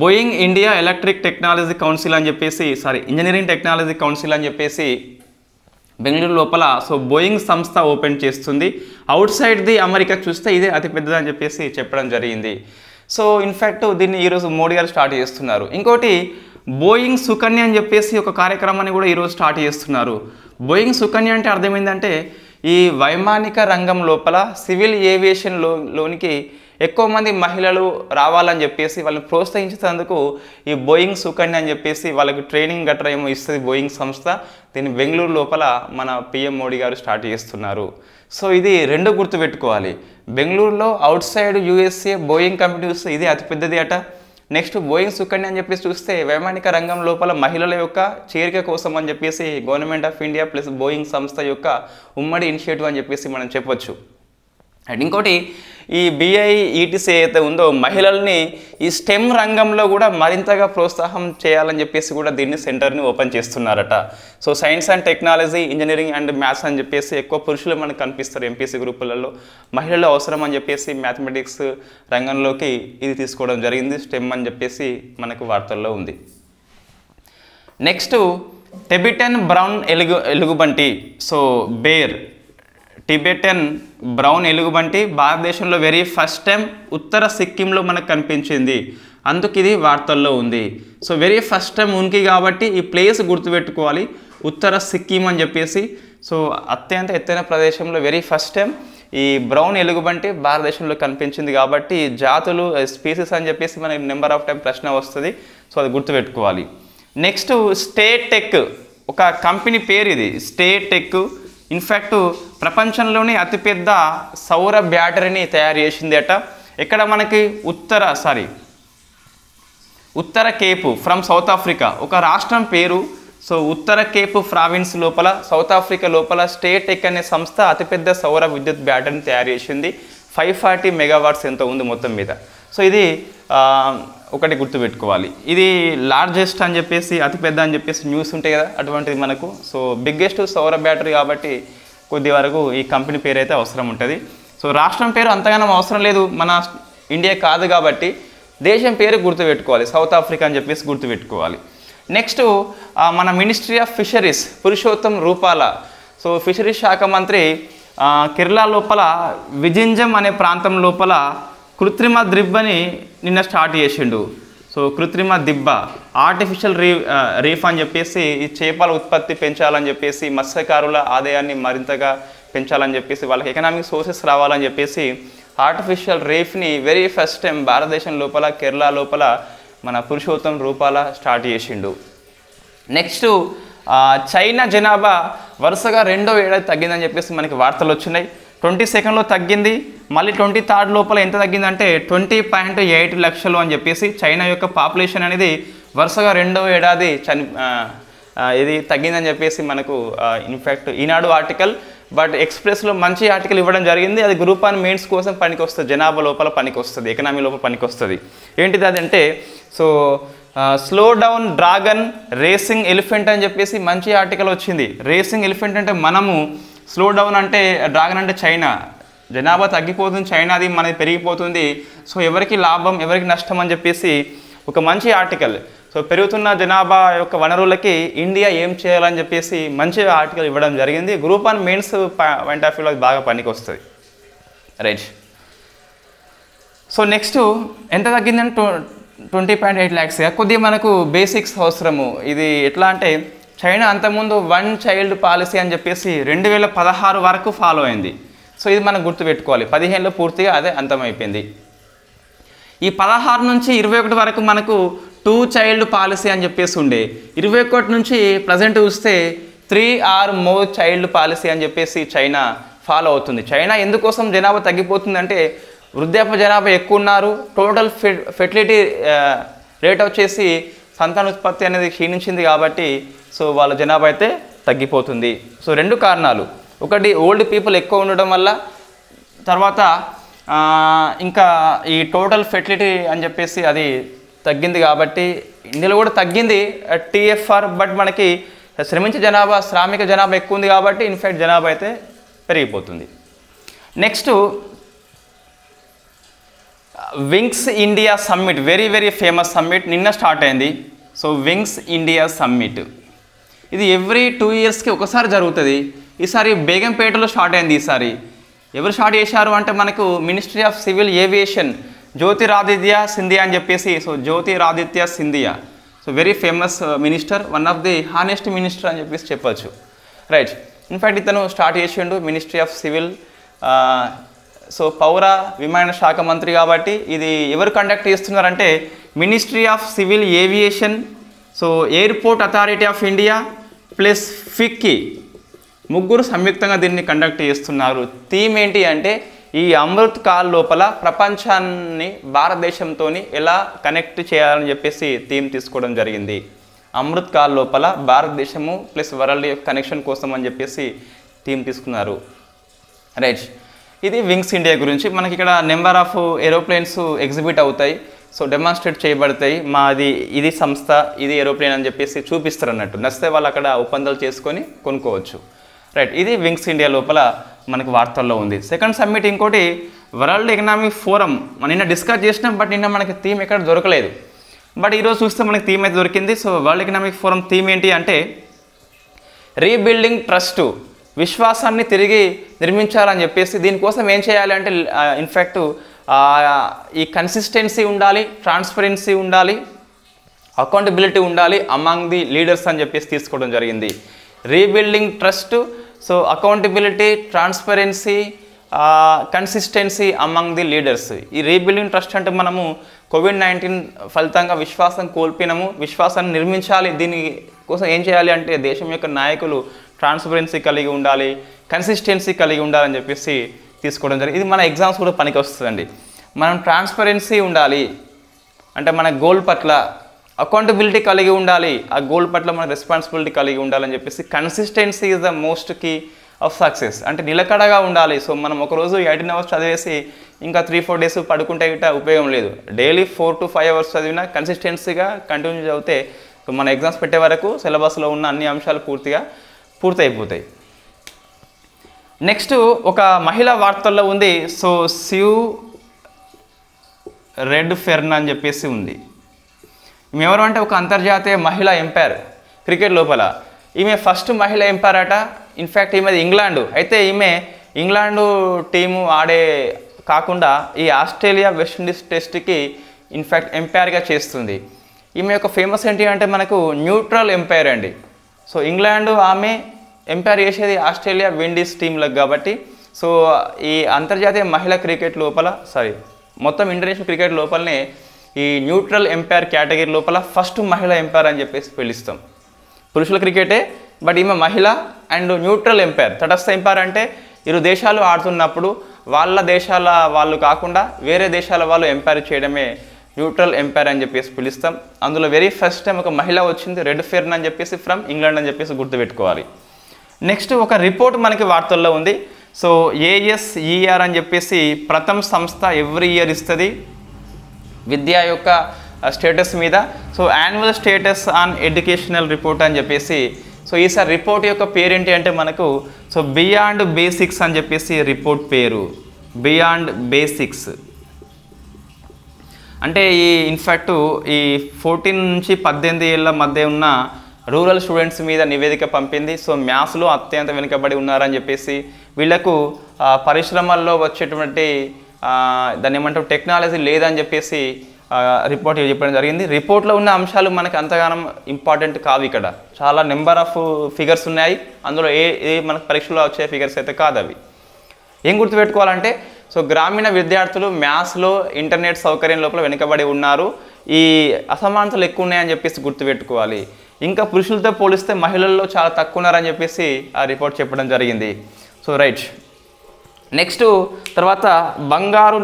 Boeing India electric technology council అని చెప్పేసి ఇంజనీరింగ్ టెక్నాలజీ కౌన్సిల్ అని చెప్పేసి బెంగళూరు లోపల సో బోయింగ్ సంస్థ ఓపెన్ చేస్తుంది. అవుట్ సైడ్ ది అమెరికా చూస్తే ఇదే అతిపెద్దది అని చెప్పేసి చెప్పడం జరిగింది. సో ఇన్ఫ్యాక్ట్ దీన్ని ఈరోజు మోడీ గారు స్టార్ట్ చేస్తున్నారు. ఇంకోటి బోయింగ్ సుకన్య అని చెప్పేసి ఒక కార్యక్రమాన్ని కూడా ఈరోజు స్టార్ట్ చేస్తున్నారు. బోయింగ్ సుకన్య అంటే అర్థం ఏంటంటే ఈ వైమానిక రంగం లోపల సివిల్ ఏవియేషన్లోనికి ఎక్కువ మంది మహిళలు రావాలని చెప్పేసి వాళ్ళని ప్రోత్సహించేందుకు ఈ బోయింగ్ సుకన్య అని చెప్పేసి వాళ్ళకి ట్రైనింగ్ గట్రా ఏమో ఇస్తుంది బోయింగ్ సంస్థ. దీన్ని బెంగళూరు లోపల మన పిఎం మోడీ గారు స్టార్ట్ చేస్తున్నారు. సో ఇది రెండు గుర్తుపెట్టుకోవాలి. బెంగళూరులో out side USA Boeing company చూస్తే ఇది అతిపెద్దది అట. నెక్స్ట్ బోయింగ్ సుకన్య అని చెప్పేసి చూస్తే వైమానిక రంగం లోపల మహిళల యొక్క చేరిక కోసం అని చెప్పేసి government of India plus Boeing సంస్థ యొక్క ఉమ్మడి ఇనిషియేటివ్ అని చెప్పేసి మనం చెప్పొచ్చు. అండ్ ఇంకోటి ఈ BIETC అయితే ఉందో మహిళల్ని ఈ స్టెమ్ రంగంలో కూడా మరింతగా ప్రోత్సాహం చేయాలని చెప్పేసి కూడా దీన్ని సెంటర్ని ఓపెన్ చేస్తున్నారట. So science and technology, engineering and maths అని చెప్పేసి ఎక్కువ పురుషులు మనకు కనిపిస్తారు ఎంపీసీ గ్రూపులలో. మహిళలు అవసరం అని చెప్పేసి మ్యాథమెటిక్స్ రంగంలోకి ఇది తీసుకోవడం జరిగింది. స్టెమ్ అని చెప్పేసి మనకు వార్తల్లో ఉంది. నెక్స్ట్ టిబెటన్ బ్రౌన్ ఎలుగుబంటి సో బేర్, టిబెటన్ బ్రౌన్ ఎలుగుబంటి భారతదేశంలో వెరీ ఫస్ట్ టైం ఉత్తర సిక్కింలో మనకు కనిపించింది. అందుకు ఇది వార్తల్లో ఉంది. సో వెరీ ఫస్ట్ టైం ఉనికి కాబట్టి ఈ ప్లేస్ గుర్తుపెట్టుకోవాలి, ఉత్తర సిక్కిం అని చెప్పేసి. సో అత్యంత ఎత్తైన ప్రదేశంలో వెరీ ఫస్ట్ టైం ఈ బ్రౌన్ ఎలుగుబంటి భారతదేశంలో కనిపించింది కాబట్టి జాతులు స్పీసీస్ అని చెప్పేసి మనకి నెంబర్ ఆఫ్ టైం ప్రశ్న వస్తుంది. సో అది గుర్తుపెట్టుకోవాలి. నెక్స్ట్ స్టేటెక్ ఒక కంపెనీ పేరు, ఇది స్టేటెక్. ఇన్ఫ్యాక్ట్ ప్రపంచంలోనే అతిపెద్ద సౌర బ్యాటరీని తయారు చేసింది అట. ఇక్కడ మనకి ఉత్తర కేపు ఫ్రమ్ సౌత్ ఆఫ్రికా ఒక రాష్ట్రం పేరు. సో ఉత్తర కేపు ప్రావిన్స్ లోపల సౌత్ ఆఫ్రికా లోపల స్టేటెక్ అనే సంస్థ అతిపెద్ద సౌర విద్యుత్ బ్యాటరీని తయారు చేసింది. 540 మెగావాట్స్ ఎంతో ఉంది మొత్తం మీద. సో ఇది ఒకటి గుర్తుపెట్టుకోవాలి. ఇది లార్జెస్ట్ అని చెప్పేసి అతిపెద్ద అని చెప్పేసి న్యూస్ ఉంటాయి కదా, అటువంటిది మనకు. సో బిగ్గెస్ట్ సౌర బ్యాటరీ కాబట్టి కొద్ది వరకు ఈ కంపెనీ పేరు అయితే అవసరం ఉంటుంది. సో రాష్ట్రం పేరు అంతగానో అవసరం లేదు, మన ఇండియా కాదు కాబట్టి దేశం పేరు గుర్తుపెట్టుకోవాలి, సౌత్ ఆఫ్రికా అని చెప్పేసి గుర్తుపెట్టుకోవాలి. నెక్స్ట్ మన మినిస్ట్రీ ఆఫ్ ఫిషరీస్ పురుషోత్తం రూపాల. సో ఫిషరీస్ శాఖ మంత్రి కేరళ లోపల విజింజం అనే ప్రాంతం లోపల కృత్రిమ దిబ్బని నిన్న స్టార్ట్ చేసిండు. సో కృత్రిమ దిబ్బ ఆర్టిఫిషియల్ రీఫ్ అని చెప్పేసి ఈ చేపల ఉత్పత్తి పెంచాలని చెప్పేసి మత్స్యకారుల ఆదాయాన్ని మరింతగా పెంచాలని చెప్పేసి వాళ్ళకి ఎకనామిక్ సోర్సెస్ రావాలని చెప్పేసి ఆర్టిఫిషియల్ రీఫ్ని వెరీ ఫస్ట్ టైం భారతదేశం లోపల కేరళ లోపల మన పురుషోత్తం రూపాల స్టార్ట్ చేసిండు. నెక్స్ట్ చైనా జనాభా వరుసగా 2వ ఏడాది తగ్గిందని చెప్పేసి మనకి వార్తలు వచ్చినాయి. 22లో తగ్గింది, మళ్ళీ 23 లోపల ఎంత తగ్గిందంటే 20.8 లక్షలు అని చెప్పేసి చైనా యొక్క పాపులేషన్ అనేది వరుసగా 2వ ఏడాది ఇది తగ్గిందని చెప్పేసి మనకు ఇన్ఫ్యాక్ట్ ఈనాడు ఆర్టికల్, బట్ ఎక్స్ప్రెస్లో మంచి ఆర్టికల్ ఇవ్వడం జరిగింది. అది గ్రూప్ ఆన్ మెయిన్స్ కోసం పనికి వస్తుంది, జనాభా లోపల పనికి వస్తుంది, ఎకనామీ లోపల పనికి వస్తుంది. ఏంటిది అదంటే, so slow down dragon racing elephant అని చెప్పేసి మంచి ఆర్టికల్ వచ్చింది. రేసింగ్ ఎలిఫెంట్ అంటే మనము, స్లో డౌన్ అంటే డ్రాగన్ అంటే చైనా, జనాభా తగ్గిపోతుంది, చైనాది మనది పెరిగిపోతుంది, సో ఎవరికి లాభం ఎవరికి నష్టం అని చెప్పేసి ఒక మంచి ఆర్టికల్. సో పెరుగుతున్న జనాభా యొక్క వనరులకి ఇండియా ఏం చేయాలని చెప్పేసి మంచి ఆర్టికల్ ఇవ్వడం జరిగింది. Group on mains point of వ్యూలో అది బాగా పనికి వస్తుంది. రైట్. సో నెక్స్ట్ ఎంత తగ్గిందంటే 20.8 lakhs. కొద్దిగా మనకు బేసిక్స్ అవసరము. ఇది ఎట్లా అంటే చైనా అంతకుముందు 1 child పాలసీ అని చెప్పేసి 2016 వరకు ఫాలో అయింది. సో ఇది మనం గుర్తుపెట్టుకోవాలి. 15లో పూర్తిగా అదే అంతమైపోయింది. ఈ 16 నుంచి 21 వరకు మనకు 2 child పాలసీ అని చెప్పేసి ఉండే. 21 నుంచి ప్రజెంట్ చూస్తే 3 or more child పాలసీ అని చెప్పేసి చైనా ఫాలో అవుతుంది. చైనా ఎందుకోసం జనాభా తగ్గిపోతుందంటే వృద్ధాప్య జనాభా ఎక్కువ ఉన్నారు, టోటల్ ఫెర్టిలిటీ రేట్ వచ్చేసి సంతానోత్పత్తి అనేది క్షీణించింది కాబట్టి సో వాళ్ళ జనాభా అయితే తగ్గిపోతుంది. సో 2 కారణాలు, ఒకటి ఓల్డ్ పీపుల్ ఎక్కువ ఉండడం వల్ల, తర్వాత ఇంకా ఈ టోటల్ ఫెర్టిలిటీ అని చెప్పేసి అది తగ్గింది కాబట్టి ఇండియాలో కూడా తగ్గింది టీఎఫ్ఆర్. బట్ మనకి శ్రామిక జనాభా ఎక్కువ ఉంది కాబట్టి ఇన్ఫ్యాక్ట్ జనాభా అయితే పెరిగిపోతుంది. Next wings India summit, very very famous summit, నిన్న స్టార్ట్ అయింది. సో వింగ్స్ ఇండియా సమ్మిట్ ఇది ఎవ్రీ 2 yearsకి ఒకసారి జరుగుతుంది. ఈసారి బేగంపేటలో స్టార్ట్ అయింది. ఈసారి ఎవరు స్టార్ట్ చేశారు అంటే మనకు ministry of civil aviation Jyotiraditya Scindia అని చెప్పేసి. So Jyotiraditya Scindia, so very famous minister, one of the honest minister అని చెప్పేసి చెప్పచ్చు. రైట్. ఇన్ఫ్యాక్ట్ ఇతను స్టార్ట్ చేసిండు మినిస్ట్రీ ఆఫ్ సివిల్. సో పౌర విమాన శాఖ మంత్రి కాబట్టి ఇది ఎవరు కండక్ట్ చేస్తున్నారంటే ministry of civil aviation, so airport authority of India plus FICCI ముగ్గురు సంయుక్తంగా దీన్ని కండక్ట్ చేస్తున్నారు. థీమ్ ఏంటి అంటే ఈ అమృత్ కాల్ లోపల ప్రపంచాన్ని భారతదేశంతో ఎలా కనెక్ట్ చేయాలని చెప్పేసి థీమ్ తీసుకోవడం జరిగింది. అమృత్ కాల్ లోపల భారతదేశము ప్లస్ వరల్డ్ కనెక్షన్ కోసం అని చెప్పేసి థీమ్ తీసుకున్నారు. రైట్. ఇది వింగ్స్ ఇండియా గురించి. మనకి ఇక్కడ నెంబర్ ఆఫ్ ఏరోప్లేన్స్ ఎగ్జిబిట్ అవుతాయి, సో డెమాన్స్ట్రేట్ చేయబడతాయి. ఇది సంస్థ, ఇది ఏరోప్లేన్ అని చెప్పేసి చూపిస్తారు అన్నట్టు. నచ్చితే వాళ్ళు అక్కడ ఒప్పందాలు చేసుకొని కొనుక్కోవచ్చు. రైట్. ఇది వింగ్స్ ఇండియా లోపల మనకు వార్తల్లో ఉంది. సెకండ్ సమ్మిట్ ఇంకోటి వరల్డ్ ఎకనామిక్ ఫోరం. నిన్న డిస్కస్ చేసినాం, బట్ నిన్న మనకి థీమ్ ఎక్కడ దొరకలేదు. బట్ ఈరోజు చూస్తే మనకి థీమ్ అయితే దొరికింది. So world economic forum theme ఏంటి అంటే రీబిల్డింగ్ ట్రస్ట్, విశ్వాసాన్ని తిరిగి నిర్మించాలని చెప్పేసి. దీనికోసం ఏం చేయాలి అంటే ఇన్ఫ్యాక్ట్ ఈ కన్సిస్టెన్సీ ఉండాలి, ట్రాన్స్పరెన్సీ ఉండాలి, అకౌంటబిలిటీ ఉండాలి అమాంగ్ ది లీడర్స్ అని చెప్పేసి తీసుకోవడం జరిగింది. Rebuilding trust, so accountability, transparency, consistency among the leaders. ఈ రీబిల్డింగ్ ట్రస్ట్ అంటే మనము COVID-19 ఫలితంగా విశ్వాసం కోల్పోయినాము, విశ్వాసాన్ని నిర్మించాలి. దీని కోసం ఏం చేయాలి అంటే దేశం యొక్క నాయకులు ట్రాన్స్పరెన్సీ కలిగి ఉండాలి, కన్సిస్టెన్సీ కలిగి ఉండాలని చెప్పేసి తీసుకోవడం జరిగింది. ఇది మన ఎగ్జామ్స్ కూడా పనికి వస్తుందండి. మనం ట్రాన్స్పరెన్సీ ఉండాలి అంటే మన గోల్ పట్ల, అకౌంటబిలిటీ కలిగి ఉండాలి, ఆ గోల్ పట్ల మన రెస్పాన్సిబిలిటీ కలిగి ఉండాలని చెప్పేసి. Consistency is the most key of success, అంటే నిలకడగా ఉండాలి. సో మనం ఒకరోజు 18 hours చదివేసి ఇంకా 3-4 days పడుకుంటే గిట్ట ఉపయోగం లేదు. డైలీ 4 to 5 hours చదివినా కన్సిస్టెన్సీగా కంటిన్యూ చదివితే సో మన ఎగ్జామ్స్ పెట్టే వరకు సిలబస్లో ఉన్న అన్ని అంశాలు పూర్తయిపోతాయి. నెక్స్ట్ ఒక మహిళా వార్తల్లో ఉంది. సో సివ్ రెడ్ ఫెర్న్ అని చెప్పేసి ఉంది. ఈమె ఎవరు అంటే ఒక అంతర్జాతీయ మహిళా ఎంపైర్ క్రికెట్ లోపల. ఈమె ఫస్ట్ మహిళా ఎంపైర్ అట. ఇన్ఫ్యాక్ట్ ఈమెది ఇంగ్లాండ్. అయితే ఈమె ఇంగ్లాండు టీము ఆడే కాకుండా ఈ ఆస్ట్రేలియా వెస్టిండీస్ టెస్ట్కి ఇన్ఫ్యాక్ట్ ఎంపైర్గా చేస్తుంది. ఈమె యొక్క ఫేమస్ ఏంటి అంటే మనకు న్యూట్రల్ ఎంపైర్ అండి. సో ఇంగ్లాండ్ ఆమె ఎంపైర్ చేసేది ఆస్ట్రేలియా విండీస్ టీంలకు కాబట్టి. సో ఈ అంతర్జాతీయ మహిళా క్రికెట్ లోపల మొత్తం ఇంటర్నేషనల్ క్రికెట్ లోపలనే ఈ న్యూట్రల్ ఎంపైర్ కేటగిరీ లోపల ఫస్ట్ మహిళా ఎంపైర్ అని చెప్పేసి పిలుస్తాం. పురుషుల క్రికెటే, బట్ ఈమె మహిళ అండ్ న్యూట్రల్ ఎంపైర్. తటస్థ ఎంపైర్ అంటే ఇరు దేశాలు ఆడుతున్నప్పుడు వాళ్ళ దేశాల వాళ్ళు కాకుండా వేరే దేశాల వాళ్ళు ఎంపైర్ చేయడమే న్యూట్రల్ ఎంపైర్ అని చెప్పేసి పిలుస్తాం. అందులో వెరీ ఫస్ట్ టైం ఒక మహిళ వచ్చింది, రెడ్ ఫెర్న్ అని చెప్పేసి ఫ్రమ్ ఇంగ్లాండ్ అని చెప్పేసి గుర్తుపెట్టుకోవాలి. నెక్స్ట్ ఒక రిపోర్ట్ మనకి వార్తల్లో ఉంది. సో ASER అని చెప్పేసి ప్రథమ్ సంస్థ ఎవ్రీ ఇయర్ ఇస్తుంది విద్య యొక్క స్టేటస్ మీద. So annual status on educational report అని చెప్పేసి. సో ఈసారి రిపోర్ట్ యొక్క పేరు ఏంటి అంటే మనకు సో బియాండ్ బేసిక్స్ అని చెప్పేసి రిపోర్ట్ పేరు, బియాండ్ బేసిక్స్. అంటే ఇన్ఫ్యాక్ట్ ఈ 14 నుంచి 18 ఏళ్ళ మధ్య ఉన్న రూరల్ స్టూడెంట్స్ మీద నివేదిక పంపింది. సో మ్యాథ్స్లో అత్యంత వెనుకబడి ఉన్నారని చెప్పేసి, వీళ్లకు పరిశ్రమల్లో వచ్చేటువంటి దాన్ని ఏమంటారు టెక్నాలజీ లేదని చెప్పేసి రిపోర్ట్ చెప్పడం జరిగింది. రిపోర్ట్లో ఉన్న అంశాలు మనకు అంతగానం ఇంపార్టెంట్ కావు. ఇక్కడ చాలా నెంబర్ ఆఫ్ ఫిగర్స్ ఉన్నాయి, అందులో ఏ మనకు పరీక్షలో వచ్చే ఫిగర్స్ అయితే కాదు. అవి ఏం గుర్తుపెట్టుకోవాలంటే సో గ్రామీణ విద్యార్థులు మ్యాథ్స్లో ఇంటర్నెట్ సౌకర్యం లోపల వెనుకబడి ఉన్నారు, ఈ అసమానతలు ఎక్కువ ఉన్నాయని చెప్పేసి గుర్తుపెట్టుకోవాలి. ఇంకా పురుషులతో పోలిస్తే మహిళల్లో చాలా తక్కువ ఉన్నారని చెప్పేసి ఆ రిపోర్ట్ చెప్పడం జరిగింది. So right. నెక్స్ట్ తర్వాత బంగారు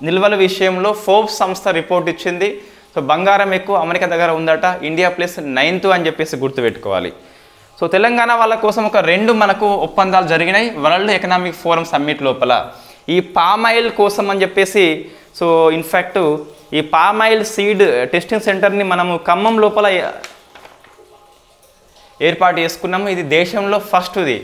నిల్వల విషయంలో ఫోర్బ్స్ సంస్థ రిపోర్ట్ ఇచ్చింది. సో బంగారం ఎక్కువ అమెరికా దగ్గర ఉందట, ఇండియా ప్లస్ 9th అని చెప్పేసి గుర్తుపెట్టుకోవాలి. సో తెలంగాణ వాళ్ళ కోసం ఒక 2 మనకు ఒప్పందాలు జరిగినాయి వరల్డ్ ఎకనామిక్ ఫోరం సమ్మిట్ లోపల. ఈ పామాయిల్ కోసం అని చెప్పేసి సో ఇన్ఫ్యాక్ట్ ఈ పామాయిల్ సీడ్ టెస్టింగ్ సెంటర్ని మనము ఖమ్మం లోపల ఏర్పాటు చేసుకున్నాము. ఇది దేశంలో ఫస్ట్ది.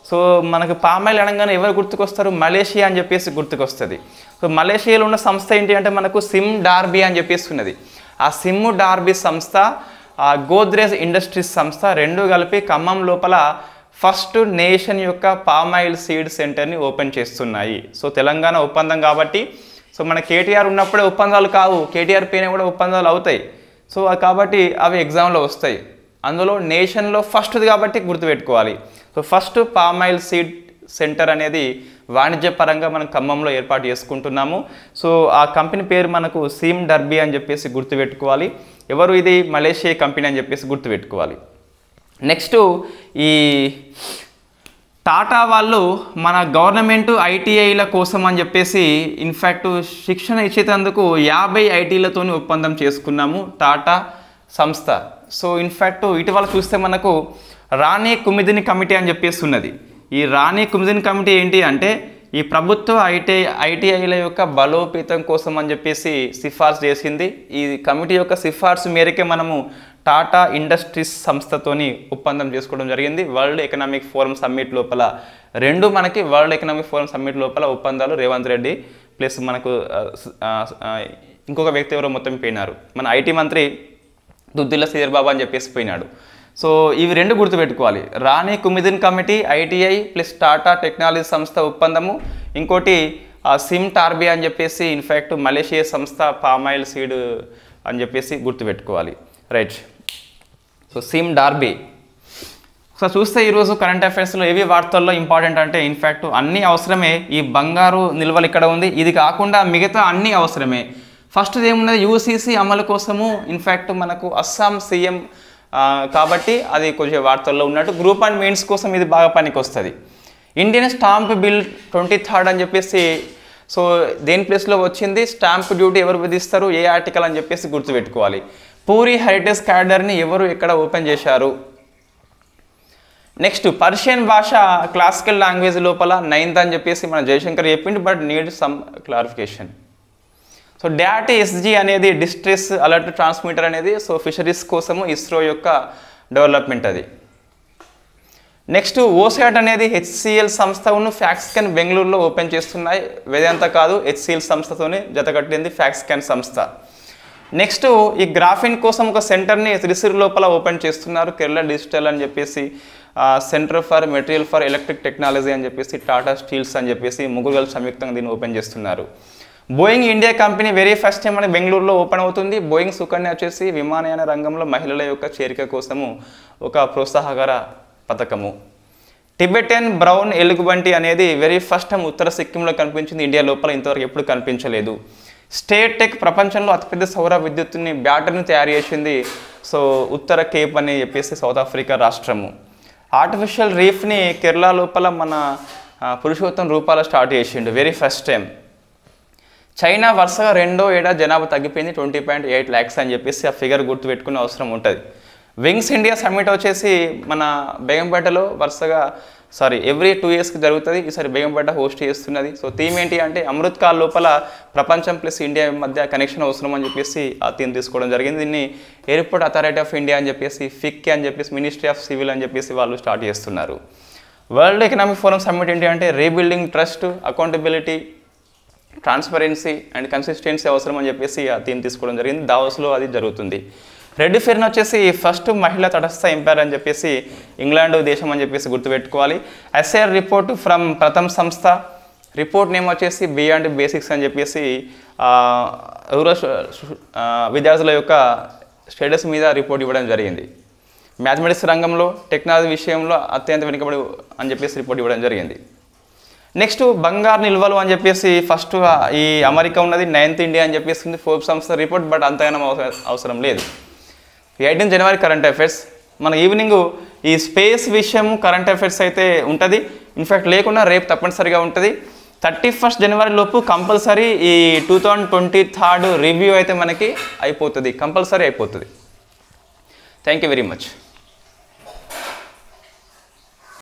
సో మనకు పామాయిల్ అనగానే ఎవరు గుర్తుకొస్తారు? మలేషియా అని చెప్పేసి గుర్తుకొస్తుంది. సో మలేషియాలో ఉన్న సంస్థ ఏంటి అంటే మనకు సిమ్ డార్బీ అని చెప్పేసి ఉన్నది. ఆ సిమ్ డార్బీ సంస్థ, గోద్రేజ్ ఇండస్ట్రీస్ సంస్థ 2 కలిపి ఖమ్మం లోపల ఫస్ట్ నేషన్ యొక్క పామాయిల్ సీడ్ సెంటర్ని ఓపెన్ చేస్తున్నాయి. సో తెలంగాణ ఒప్పందం కాబట్టి సో మన కేటీఆర్ ఉన్నప్పుడే ఒప్పందాలు కావు, కేటీఆర్ పైన కూడా ఒప్పందాలు అవుతాయి. సో కాబట్టి అవి ఎగ్జామ్లో వస్తాయి. అందులో నేషన్లో ఫస్ట్ది కాబట్టి గుర్తుపెట్టుకోవాలి. So first palm oil seed centre అనేది వాణిజ్యపరంగా మనం ఖమ్మంలో ఏర్పాటు చేసుకుంటున్నాము. సో ఆ కంపెనీ పేరు మనకు సిమ్ డర్బీ అని చెప్పేసి గుర్తుపెట్టుకోవాలి. ఎవరు? ఇది మలేషియా కంపెనీ అని చెప్పేసి గుర్తుపెట్టుకోవాలి. నెక్స్ట్ ఈ టాటా వాళ్ళు మన గవర్నమెంట్ ఐటీఐల కోసం అని చెప్పేసి ఇన్ఫ్యాక్ట్ శిక్షణ ఇచ్చేందుకు 50 ఐటీలతో ఒప్పందం చేసుకున్నాము టాటా సంస్థ. సో ఇన్ఫ్యాక్ట్ ఇటీవల చూస్తే మనకు రాణి కుమిదిని కమిటీ అని చెప్పేసి ఉన్నది. ఈ రాణి కుమిదిని కమిటీ ఏంటి అంటే ఈ ప్రభుత్వ ఐటీఐల యొక్క బలోపేతం కోసం అని చెప్పేసి సిఫార్సు చేసింది. ఈ కమిటీ యొక్క సిఫార్సు మేరకే మనము టాటా ఇండస్ట్రీస్ సంస్థతోని ఒప్పందం చేసుకోవడం జరిగింది. వరల్డ్ ఎకనామిక్ ఫోరం సమ్మిట్ లోపల 2 మనకి వరల్డ్ ఎకనామిక్ ఫోరం సమ్మిట్ లోపల ఒప్పందాలు రేవంత్ రెడ్డి ప్లస్ మనకు ఇంకొక వ్యక్తి ఎవరో మొత్తం పోయినారు, మన ఐటీ మంత్రి దుద్దిల్ల శ్రీధర్ బాబు అని చెప్పేసి పోయినాడు. సో ఇవి 2 గుర్తుపెట్టుకోవాలి. Rani Kumudini committee ITI plus Tata technology సంస్థ ఒప్పందము, ఇంకోటి సిమ్ టార్బీ అని చెప్పేసి ఇన్ఫ్యాక్ట్ మలేషియా సంస్థ పామాయిల్ సీడ్ అని చెప్పేసి గుర్తుపెట్టుకోవాలి. Right. So Sime Darby. So చూస్తే ఈరోజు కరెంట్ అఫైర్స్లో ఏవి వార్తల్లో ఇంపార్టెంట్ అంటే ఇన్ఫ్యాక్ట్ అన్నీ అవసరమే. ఈ బంగారు నిల్వలు ఇక్కడ ఉంది, ఇది కాకుండా మిగతా అన్నీ అవసరమే. ఫస్ట్ ఏమున్నది? యూసీసీ అమలు కోసము ఇన్ఫ్యాక్ట్ మనకు అస్సాం సీఎం కాబట్టి అది కొంచెం వార్తల్లో ఉన్నట్టు. గ్రూప్ అండ్ మెయిన్స్ కోసం ఇది బాగా పనికి వస్తుంది. ఇండియన్ స్టాంప్ బిల్ 23rd అని చెప్పేసి సో దేని ప్లేస్లో వచ్చింది? స్టాంప్ డ్యూటీ ఎవరు విధిస్తారు, ఏ ఆర్టికల్ అని చెప్పేసి గుర్తుపెట్టుకోవాలి. పూరి హెరిటేజ్ కార్డర్ని ఎవరు ఎక్కడ ఓపెన్ చేశారు? నెక్స్ట్ పర్షియన్ భాష క్లాసికల్ లాంగ్వేజ్ లోపల 9th అని చెప్పేసి మన జయశంకర్ చెప్పిండు, but need some clarification. So DAT-SG అనేది డిస్ట్రెస్ అలర్ట్ ట్రాన్స్మిటర్ అనేది సో ఫిషరీస్ కోసము ఇస్రో యొక్క డెవలప్మెంట్ అది. నెక్స్ట్ ఓసాట్ అనేది HCL సంస్థను ఫ్యాక్స్కాన్ బెంగళూరులో ఓపెన్ చేస్తున్నాయి. వేదాంత కాదు, HCL సంస్థతోనే జతకట్టింది ఫ్యాక్స్కాన్ సంస్థ. నెక్స్ట్ ఈ గ్రాఫిన్ కోసం ఒక సెంటర్ని త్రిశూర్ లోపల ఓపెన్ చేస్తున్నారు, కేరళ డిజిటల్ అని చెప్పేసి centre for material for electric technology అని చెప్పేసి టాటా స్టీల్స్ అని చెప్పేసి ముగ్గురు సంయుక్తంగా దీన్ని ఓపెన్ చేస్తున్నారు. Boeing India company very first time మనకి బెంగళూరులో ఓపెన్ అవుతుంది. బోయింగ్ సుకన్య వచ్చేసి విమానయాన రంగంలో మహిళల యొక్క చేరిక కోసము ఒక ప్రోత్సాహకర పథకము. టిబెటన్ బ్రౌన్ ఎలుగుబంటి అనేది వెరీ ఫస్ట్ టైం ఉత్తర సిక్కింలో కనిపించింది, ఇండియా లోపల ఇంతవరకు ఎప్పుడు కనిపించలేదు. స్టేట్ టెక్ ప్రపంచంలో అతిపెద్ద సౌర విద్యుత్తుని బ్యాటరీని తయారు చేసింది సో ఉత్తర కేప్ అని చెప్పేసి సౌత్ ఆఫ్రికా రాష్ట్రము. ఆర్టిఫిషియల్ రీఫ్ని కేరళ లోపల మన పురుషోత్తం రూపాల స్టార్ట్ చేసిండు వెరీ ఫస్ట్ టైం. చైనా వరుసగా రెండో ఏడాది జనాభా తగ్గిపోయింది 20.8 lakhs అని చెప్పేసి ఆ ఫిగర్ గుర్తుపెట్టుకునే అవసరం ఉంటుంది. వింగ్స్ ఇండియా సమ్మిట్ వచ్చేసి మన బేగంపేటలో వరుసగా ఎవ్రీ 2 yearsకి జరుగుతుంది. ఈసారి బేగంపేట హోస్ట్ చేస్తున్నది. సో థీమ్ ఏంటి అంటే అమృత్ కాల్ లోపల ప్రపంచం ప్లస్ ఇండియా మధ్య కనెక్షన్ అవసరం అని చెప్పేసి ఆ థీమ్ తీసుకోవడం జరిగింది. దీన్ని ఎయిర్పోర్ట్ అథారిటీ ఆఫ్ ఇండియా అని చెప్పేసి ఫిక్ అని చెప్పేసి మినిస్ట్రీ ఆఫ్ సివిల్ అని చెప్పేసి వాళ్ళు స్టార్ట్ చేస్తున్నారు. వరల్డ్ ఎకనామిక్ ఫోరం సమ్మిట్ ఏంటి అంటే rebuilding trust, accountability, transparency and consistency అవసరం అని చెప్పేసి ఆ థీమ్ తీసుకోవడం జరిగింది. దావోస్లో అది జరుగుతుంది. రెడ్ ఫెర్న్ వచ్చేసి ఫస్ట్ మహిళా తటస్థ ఎంపైర్ అని చెప్పేసి ఇంగ్లాండ్ దేశం అని చెప్పేసి గుర్తుపెట్టుకోవాలి. ఎస్ఐఆర్ రిపోర్ట్ ఫ్రమ్ ప్రథమ్ సంస్థ, రిపోర్ట్ నేమ్ వచ్చేసి బియాండ్ బేసిక్స్ అని చెప్పేసి విద్యార్థుల యొక్క స్టేటస్ మీద రిపోర్ట్ ఇవ్వడం జరిగింది. మ్యాథమెటిక్స్ రంగంలో టెక్నాలజీ విషయంలో అత్యంత వెనుకబడి అని చెప్పేసి రిపోర్ట్ ఇవ్వడం జరిగింది. నెక్స్ట్ బంగారు నిల్వలు అని చెప్పేసి ఫస్ట్ ఈ అమెరికా ఉన్నది, 9th ఇండియా అని చెప్పేసి ఉంది ఫోర్బ్స్ సంస్థ రిపోర్ట్. బట్ అంతగానో అవసరం లేదు. 18 జనవరి కరెంట్ అఫైర్స్. మన ఈవినింగ్ ఈ స్పేస్ విషయం కరెంట్ అఫైర్స్ అయితే ఉంటుంది. ఇన్ఫ్యాక్ట్ లేకుండా రేపు తప్పనిసరిగా ఉంటుంది. 31st జనవరి లోపు కంపల్సరీ ఈ 2023 రివ్యూ అయితే మనకి అయిపోతుంది, కంపల్సరీ అయిపోతుంది. Thank you very much.